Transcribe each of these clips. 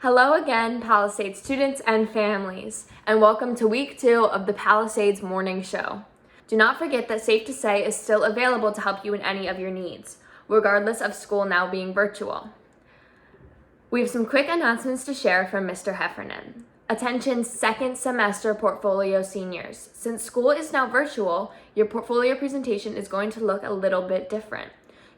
Hello again, Palisades students and families, and welcome to week 2 of the Palisades Morning Show. Do not forget that Safe to Say is still available to help you in any of your needs, regardless of school now being virtual. We have some quick announcements to share from Mr. Heffernan. Attention second semester portfolio seniors. Since school is now virtual, your portfolio presentation is going to look a little bit different.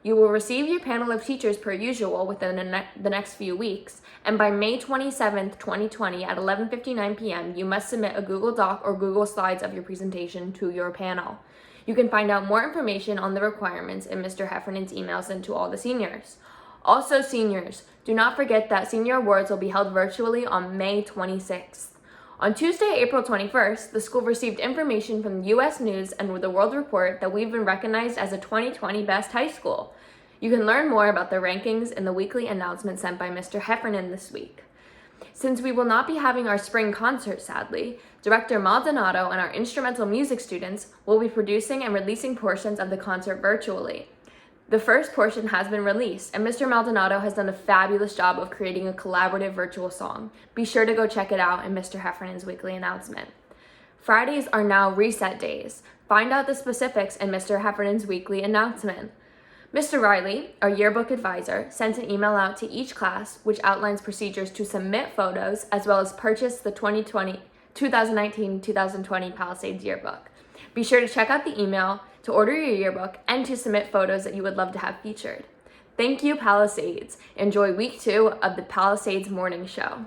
You will receive your panel of teachers per usual within the next few weeks, and by May 27th, 2020 at 11:59 p.m., you must submit a Google Doc or Google Slides of your presentation to your panel. You can find out more information on the requirements in Mr. Heffernan's email sent to all the seniors. Also, seniors, do not forget that senior awards will be held virtually on May 26th. On Tuesday, April 21st, the school received information from U.S. News and the World Report that we've been recognized as a 2020 Best High School. You can learn more about the rankings in the weekly announcement sent by Mr. Heffernan this week. Since we will not be having our spring concert, sadly, Director Maldonado and our instrumental music students will be producing and releasing portions of the concert virtually. The first portion has been released, and Mr. Maldonado has done a fabulous job of creating a collaborative virtual song. Be sure to go check it out in Mr. Heffernan's weekly announcement. Fridays are now reset days. Find out the specifics in Mr. Heffernan's weekly announcement. Mr. Riley, our yearbook advisor, sent an email out to each class which outlines procedures to submit photos as well as purchase the 2019-2020 Palisades yearbook. Be sure to check out the email to order your yearbook and to submit photos that you would love to have featured. Thank you, Palisades. Enjoy week 2 of the Palisades Morning Show.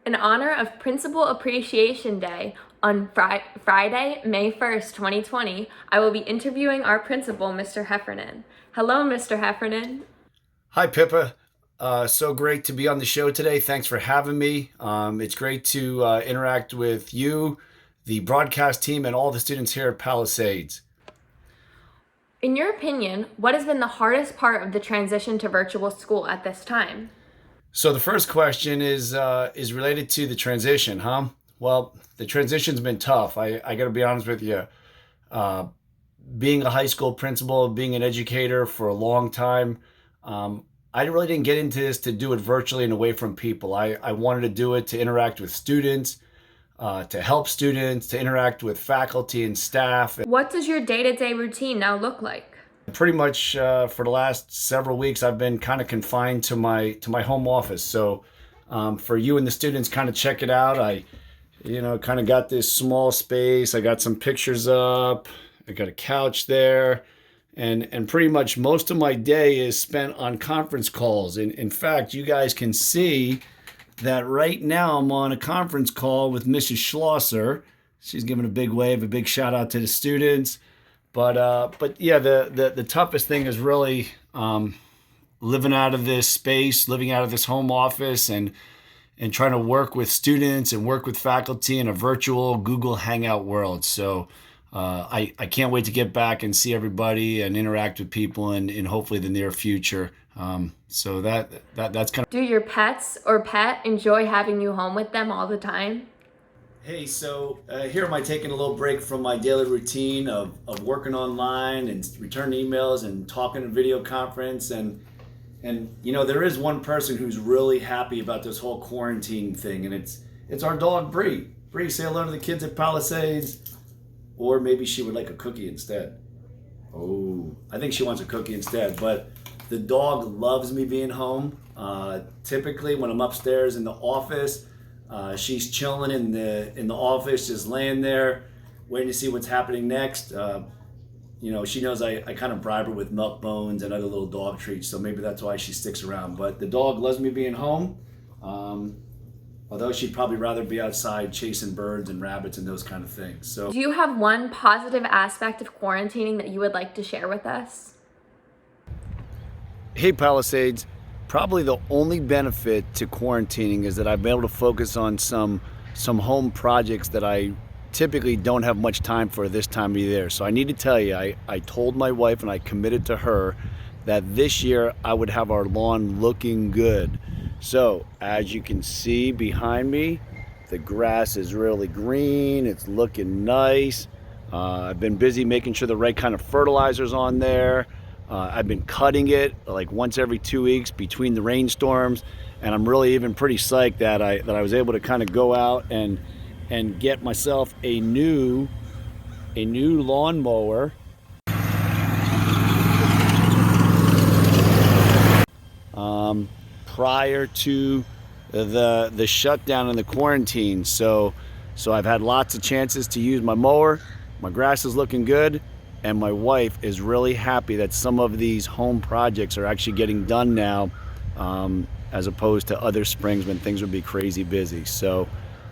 In honor of Principal Appreciation Day on Friday, May 1st, 2020, I will be interviewing our principal, Mr. Heffernan. Hello, Mr. Heffernan. Hi, Pippa. So great to be on the show today. Thanks for having me. It's great to interact with you, the broadcast team, and all the students here at Palisades. In your opinion, what has been the hardest part of the transition to virtual school at this time? So the first question is related to the transition, huh? Well, the transition's been tough. I got to be honest with you. Being a high school principal, being an educator for a long time, I really didn't get into this to do it virtually and away from people. I wanted to do it to interact with students, to help students, to interact with faculty and staff. What does your day-to-day routine now look like? Pretty much for the last several weeks, I've been kind of confined to my home office. So for you and the students, kind of check it out. I kind of got this small space. I got some pictures up. I got a couch there. And pretty much most of my day is spent on conference calls. In fact, you guys can see that right now I'm on a conference call with Mrs. Schlosser. She's giving a big wave, a big shout out to the students. But yeah, the toughest thing is really living out of this space, living out of this home office, and trying to work with students and work with faculty in a virtual Google Hangout world. So I can't wait to get back and see everybody and interact with people in hopefully the near future. So that's kind of. Do your pets or pet enjoy having you home with them all the time? Hey, so here am I taking a little break from my daily routine of working online and returning emails and talking to video conference. And there is one person who's really happy about this whole quarantine thing, and it's our dog, Bree. Bree, say hello to the kids at Palisades. Or maybe she would like a cookie instead. Oh, I think she wants a cookie instead. But the dog loves me being home. Typically, when I'm upstairs in the office, she's chilling in the office, just laying there, waiting to see what's happening next. She knows I kind of bribe her with milk bones and other little dog treats, so maybe that's why she sticks around. But the dog loves me being home, although she'd probably rather be outside chasing birds and rabbits and those kind of things. So, do you have one positive aspect of quarantining that you would like to share with us? Hey, Palisades. Probably the only benefit to quarantining is that I've been able to focus on some home projects that I typically don't have much time for this time of year. So I need to tell you, I told my wife and I committed to her that this year I would have our lawn looking good. So as you can see behind me, the grass is really green. It's looking nice. I've been busy making sure the right kind of fertilizer's on there. I've been cutting it like once every 2 weeks between the rainstorms. and I'm really even pretty psyched that I was able to kind of go out and get myself a new lawnmower. Prior to the shutdown and the quarantine, so I've had lots of chances to use my mower. My grass is looking good, and my wife is really happy that some of these home projects are actually getting done now, as opposed to other springs when things would be crazy busy. So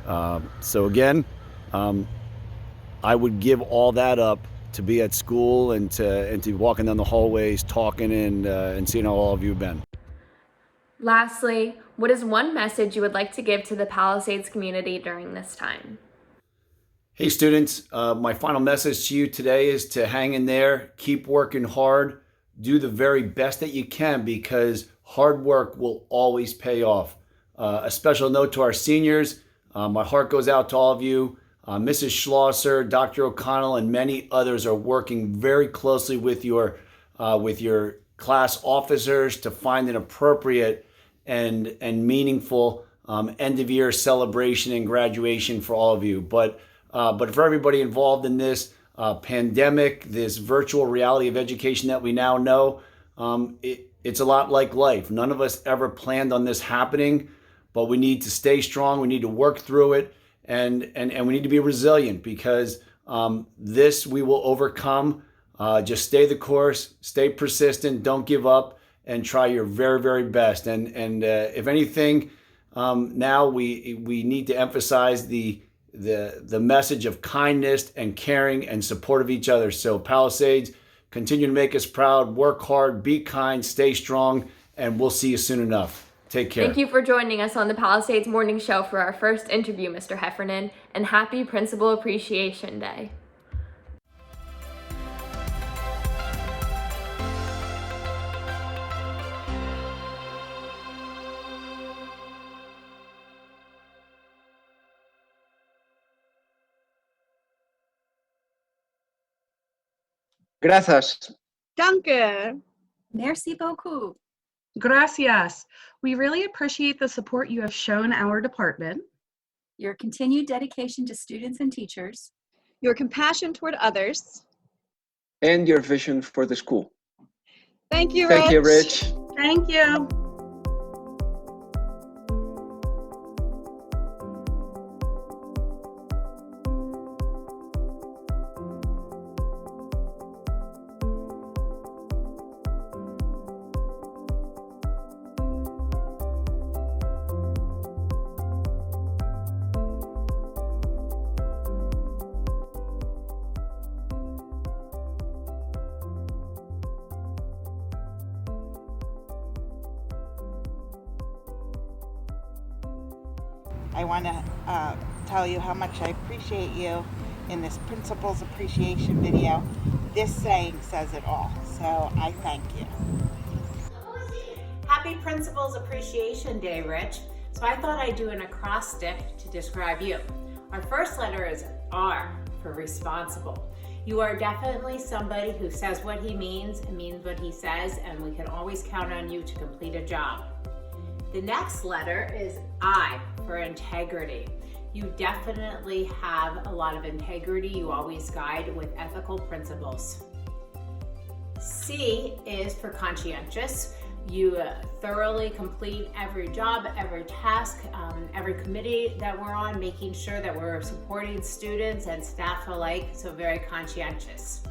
again, I would give all that up to be at school and to be walking down the hallways, talking and seeing how all of you have been. Lastly, what is one message you would like to give to the Palisades community during this time? Hey students, my final message to you today is to hang in there, keep working hard, do the very best that you can, because hard work will always pay off. A special note to our seniors, my heart goes out to all of you. Mrs. Schlosser, Dr. O'Connell, and many others are working very closely with your class officers to find an appropriate and meaningful end of year celebration and graduation for all of you. But for everybody involved in this pandemic, this virtual reality of education that we now know, it's a lot like life. None of us ever planned on this happening, but we need to stay strong. We need to work through it, and we need to be resilient, because this we will overcome. Just stay the course, stay persistent, don't give up, and try your very, very best. And if anything, now we need to emphasize the message of kindness and caring and support of each other. So Palisades, continue to make us proud, work hard, be kind, stay strong, and we'll see you soon enough. Take care. Thank you for joining us on the Palisades Morning Show for our first interview, Mr. Heffernan, and happy Principal Appreciation Day. Gracias. Danke. Merci beaucoup. Gracias. We really appreciate the support you have shown our department, Your continued dedication to students and teachers, your compassion toward others. And your vision for the school. Thank you, Rich. Thank you, Rich. Thank you. I want to tell you how much I appreciate you in this Principal's Appreciation video. This saying says it all, so I thank you. Happy Principal's Appreciation Day, Rich. So I thought I'd do an acrostic to describe you. Our first letter is R for responsible. You are definitely somebody who says what he means and means what he says, and we can always count on you to complete a job. The next letter is I for integrity. You definitely have a lot of integrity. You always guide with ethical principles. C is for conscientious. You thoroughly complete every job, every task, every committee that we're on, making sure that we're supporting students and staff alike, so very conscientious.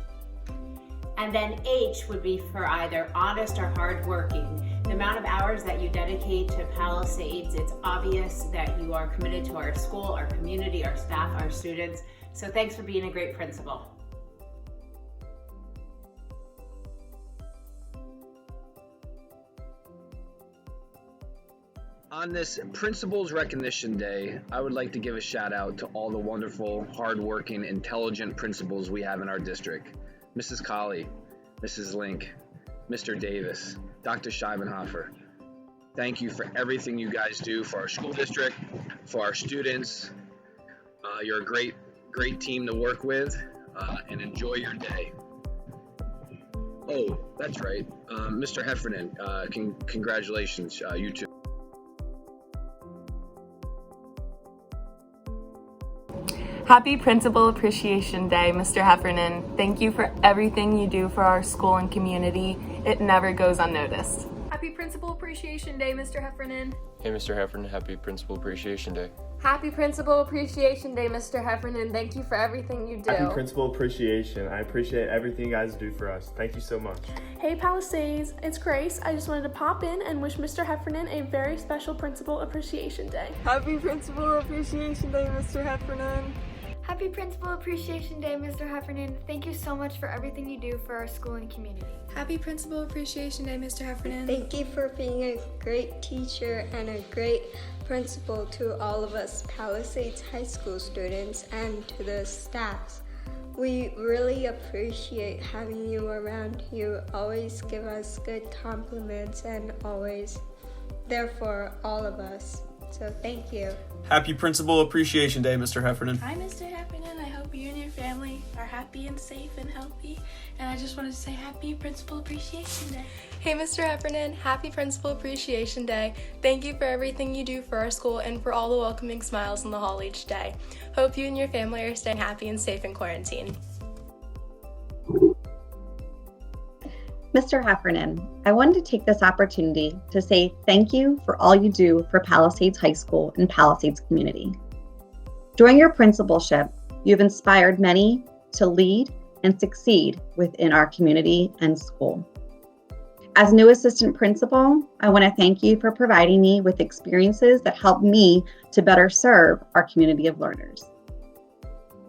And then H would be for either honest or hardworking. The amount of hours that you dedicate to Palisades, it's obvious that you are committed to our school, our community, our staff, our students. So thanks for being a great principal. On this Principals Recognition Day, I would like to give a shout out to all the wonderful, hardworking, intelligent principals we have in our district. Mrs. Colley, Mrs. Link, Mr. Davis, Dr. Scheibenhofer. Thank you for everything you guys do for our school district, for our students. You're a great team to work with, and enjoy your day. Oh, that's right. Mr. Heffernan, congratulations, you too. Happy Principal Appreciation Day, Mr. Heffernan. Thank you for everything you do for our school and community. It never goes unnoticed. Happy Principal Appreciation Day, Mr. Heffernan. Hey, Mr. Heffernan, happy Principal Appreciation Day. Happy Principal Appreciation Day, Mr. Heffernan. Thank you for everything you do. Happy Principal Appreciation. I appreciate everything you guys do for us. Thank you so much. Hey Palisades, it's Grace. I just wanted to pop in and wish Mr. Heffernan a very special Principal Appreciation Day. Happy Principal Appreciation Day, Mr. Heffernan. Happy Principal Appreciation Day, Mr. Heffernan. Thank you so much for everything you do for our school and community. Happy Principal Appreciation Day, Mr. Heffernan. Thank you for being a great teacher and a great principal to all of us Palisades High School students and to the staffs. We really appreciate having you around. You always give us good compliments and always there for all of us. So thank you. Happy Principal Appreciation Day, Mr. Heffernan. Hi, Mr. Heffernan. I hope you and your family are happy and safe and healthy. And I just wanted to say happy Principal Appreciation Day. Hey, Mr. Heffernan, happy Principal Appreciation Day. Thank you for everything you do for our school and for all the welcoming smiles in the hall each day. Hope you and your family are staying happy and safe in quarantine. Mr. Heffernan, I wanted to take this opportunity to say thank you for all you do for Palisades High School and Palisades community. During your principalship, you've inspired many to lead and succeed within our community and school. As new assistant principal, I want to thank you for providing me with experiences that help me to better serve our community of learners.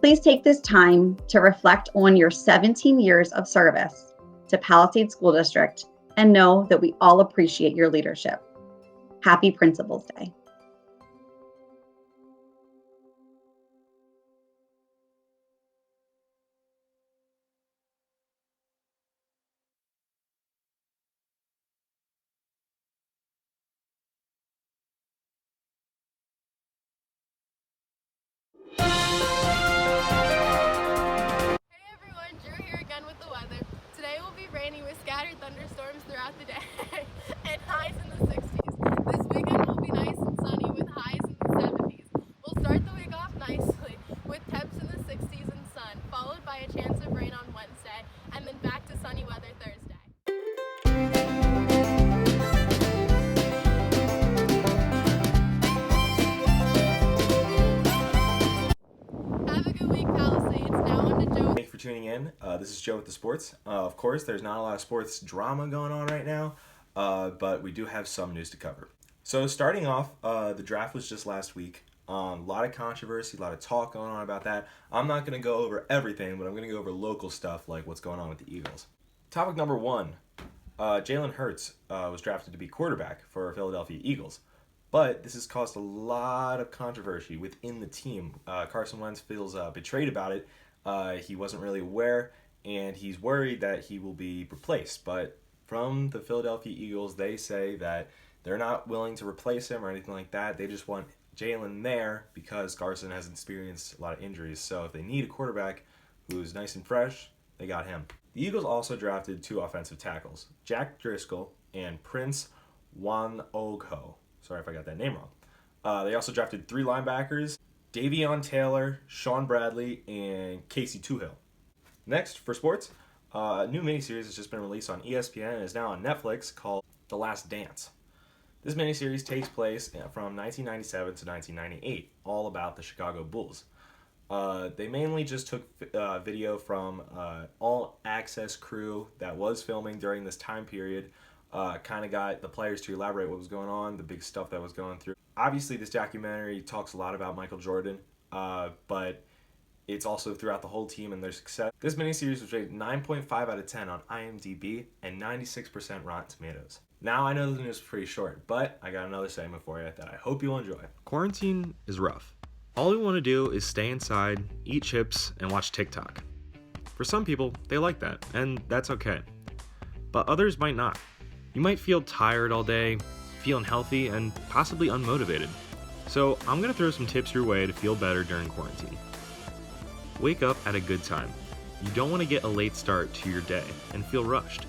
Please take this time to reflect on your 17 years of service to Palisades School District and know that we all appreciate your leadership. Happy Principals Day. Rainy with scattered thunderstorms throughout the day and highs in the 60s. This weekend will be nice and sunny with highs in the 70s. We'll start the week off nicely with temps in the 60s and sun, followed by a chance of rain on Wednesday, and then back to sunny weather Thursday. Have a good week, Palisades. Now on to Joe. Thank you for tuning in. This is Joe with the Sports. Of course, there's not a lot of sports drama going on right now, but we do have some news to cover. So starting off, the draft was just last week. A lot of controversy, a lot of talk going on about that. I'm not going to go over everything, but I'm going to go over local stuff like what's going on with the Eagles. Topic number one, Jalen Hurts was drafted to be quarterback for Philadelphia Eagles. But this has caused a lot of controversy within the team. Carson Wentz feels betrayed about it. He wasn't really aware, and he's worried that he will be replaced. But from the Philadelphia Eagles, they say that they're not willing to replace him or anything like that. They just want Jalen there because Carson has experienced a lot of injuries. So if they need a quarterback who's nice and fresh, they got him. The Eagles also drafted 2 offensive tackles, Jack Driscoll and Prince Wanogho. Sorry if I got that name wrong. They also drafted 3 linebackers, Davion Taylor, Sean Bradley, and Casey Tuhill. Next, for sports, a new miniseries has just been released on ESPN and is now on Netflix called The Last Dance. This miniseries takes place from 1997 to 1998, all about the Chicago Bulls. They mainly just took video from all access crew that was filming during this time period, kind of got the players to elaborate what was going on, the big stuff that was going through. Obviously, this documentary talks a lot about Michael Jordan, but it's also throughout the whole team and their success. This miniseries was rated 9.5 out of 10 on IMDb and 96% Rotten Tomatoes. Now, I know the news is pretty short, but I got another segment for you that I hope you'll enjoy. Quarantine is rough. All we want to do is stay inside, eat chips, and watch TikTok. For some people, they like that, and that's okay. But others might not. You might feel tired all day, feel unhealthy, and possibly unmotivated. So I'm going to throw some tips your way to feel better during quarantine. Wake up at a good time. You don't want to get a late start to your day and feel rushed.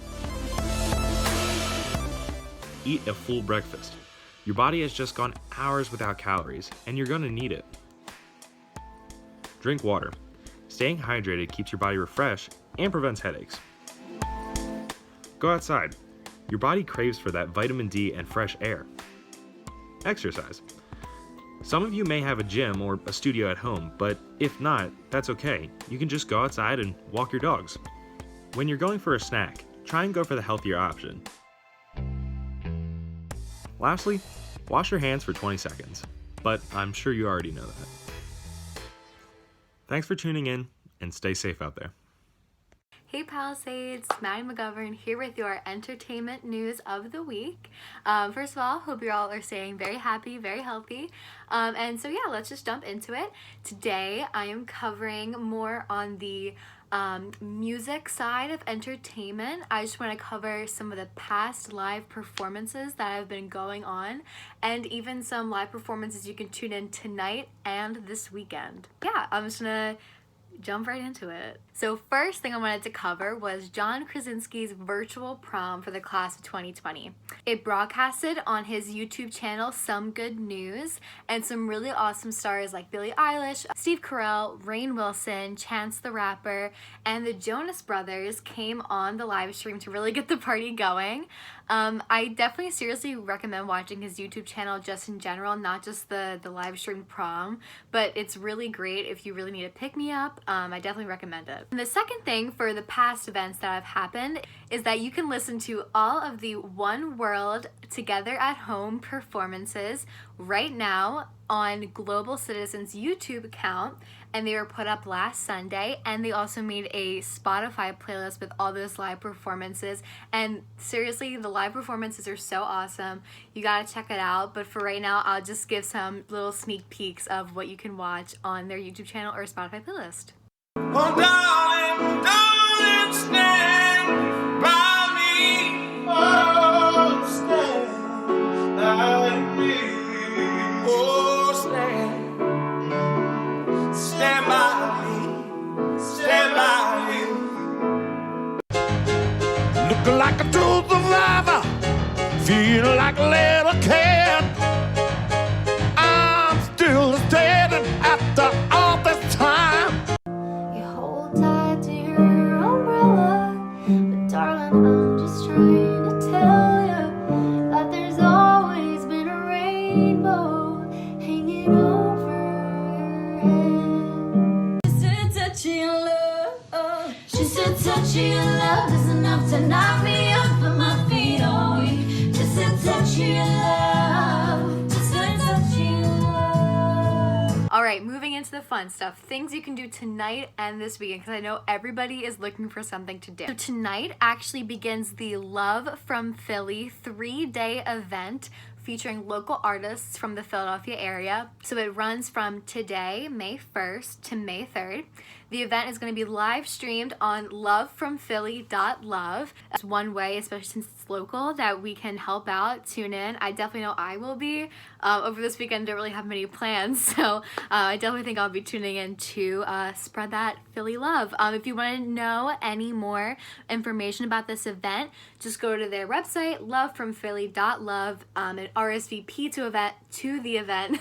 Eat a full breakfast. Your body has just gone hours without calories, and you're going to need it. Drink water. Staying hydrated keeps your body refreshed and prevents headaches. Go outside. Your body craves for that vitamin D and fresh air. Exercise. Some of you may have a gym or a studio at home, but if not, that's okay. You can just go outside and walk your dogs. When you're going for a snack, try and go for the healthier option. Lastly, wash your hands for 20 seconds, but I'm sure you already know that. Thanks for tuning in, and stay safe out there. Hey Palisades, Maddie McGovern here with your entertainment news of the week. First of all, hope you all are staying very happy, very healthy. And so yeah, let's just jump into it. Today I am covering more on the music side of entertainment. I just want to cover some of the past live performances that have been going on, and even some live performances you can tune in tonight and this weekend. Yeah, I'm just gonna jump right into it. So first thing I wanted to cover was John Krasinski's virtual prom for the class of 2020. It broadcasted on his YouTube channel Some Good News, and some really awesome stars like Billie Eilish, Steve Carell, Rainn Wilson, Chance the Rapper, and the Jonas Brothers came on the live stream to really get the party going. I definitely seriously recommend watching his YouTube channel just in general, not just the live stream prom, but it's really great if you really need a pick-me-up. I definitely recommend it. And the second thing for the past events that have happened is that you can listen to all of the One World Together at Home performances right now on Global Citizen's YouTube account, and they were put up last Sunday, and they also made a Spotify playlist with all those live performances, and seriously, the live performances are so awesome. You gotta check it out, but for right now, I'll just give some little sneak peeks of what you can watch on their YouTube channel or Spotify playlist. Oh, darling, darling, stand by me. Oh, stand by me. Oh, stand by me. Stand by me. Looking like a true survivor, feeling like a little kid. I'm still standing after all this time. Touchy love is enough to knock me off of my feet. Oh, just a touchy love, just a touchy love. All right, moving into the fun stuff, things you can do tonight and this weekend, because I know everybody is looking for something to do. So tonight actually begins the Love from Philly 3-day event featuring local artists from the Philadelphia area. So it runs from today, May 1st to May 3rd. The event is going to be live streamed on lovefromphilly.love. That's one way, especially since it's local, that we can help out, tune in. I definitely know I will be. Over this weekend, I don't really have many plans, so I definitely think I'll be tuning in to spread that Philly love. If you want to know any more information about this event, just go to their website, lovefromphilly.love, and RSVP to the event,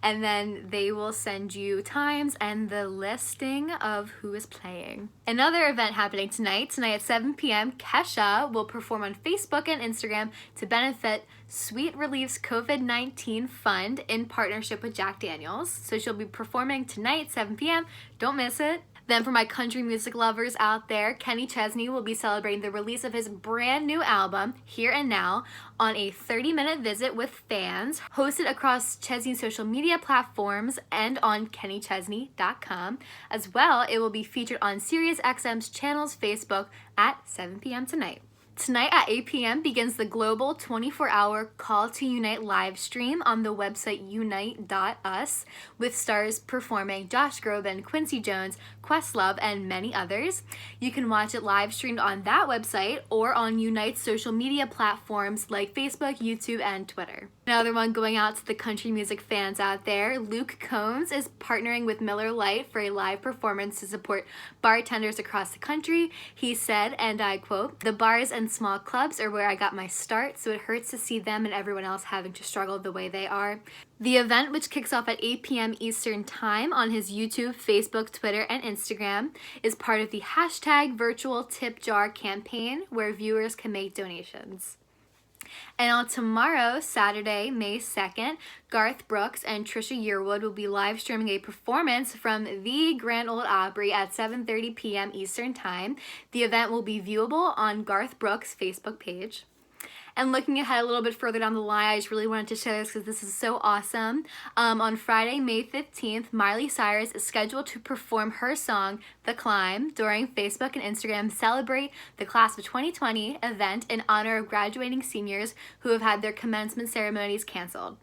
and then they will send you times and the listing of who is playing. Another event happening tonight at 7 p.m., Kesha will perform on Facebook and Instagram to benefit Sweet Relief's COVID-19 Fund in partnership with Jack Daniels. So she'll be performing tonight, 7 p.m. Don't miss it. Then for my country music lovers out there, Kenny Chesney will be celebrating the release of his brand new album, Here and Now, on a 30-minute visit with fans, hosted across Chesney's social media platforms and on kennychesney.com. As well, it will be featured on SiriusXM's channel's Facebook at 7 p.m. tonight. Tonight at 8 p.m. begins the global 24-hour Call to Unite live stream on the website unite.us, with stars performing Josh Groban, Quincy Jones, Questlove, and many others. You can watch it live streamed on that website or on Unite's social media platforms like Facebook, YouTube, and Twitter. Another one going out to the country music fans out there, Luke Combs is partnering with Miller Lite for a live performance to support bartenders across the country. He said, and I quote, "The bars and small clubs are where I got my start, so it hurts to see them and everyone else having to struggle the way they are. The event, which kicks off at 8 p.m. Eastern Time on his YouTube, Facebook, Twitter, and Instagram, is part of the hashtag Virtual Tip Jar campaign, where viewers can make donations. And on tomorrow, Saturday, May 2nd, Garth Brooks and Trisha Yearwood will be live streaming a performance from the Grand Ole Opry at 7:30 p.m. Eastern Time. The event will be viewable on Garth Brooks' Facebook page. And looking ahead a little bit further down the line, I just really wanted to share this because this is so awesome. On Friday, May 15th, Miley Cyrus is scheduled to perform her song, The Climb, during Facebook and Instagram Celebrate the Class of 2020 event in honor of graduating seniors who have had their commencement ceremonies canceled.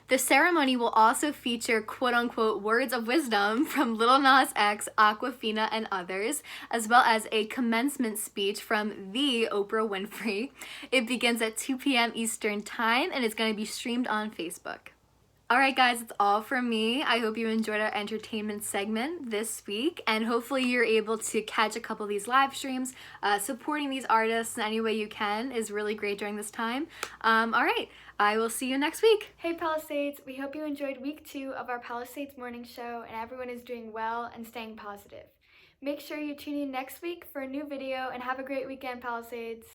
The ceremony will also feature quote-unquote words of wisdom from Lil Nas X, Aquafina, and others, as well as a commencement speech from the Oprah Winfrey. It begins at 2 p.m. Eastern Time and is going to be streamed on Facebook. Alright guys, it's all from me. I hope you enjoyed our entertainment segment this week, and hopefully you're able to catch a couple of these live streams. Supporting these artists in any way you can is really great during this time. Alright, I will see you next week. Hey Palisades, we hope you enjoyed week 2 of our Palisades morning show and everyone is doing well and staying positive. Make sure you tune in next week for a new video and have a great weekend, Palisades.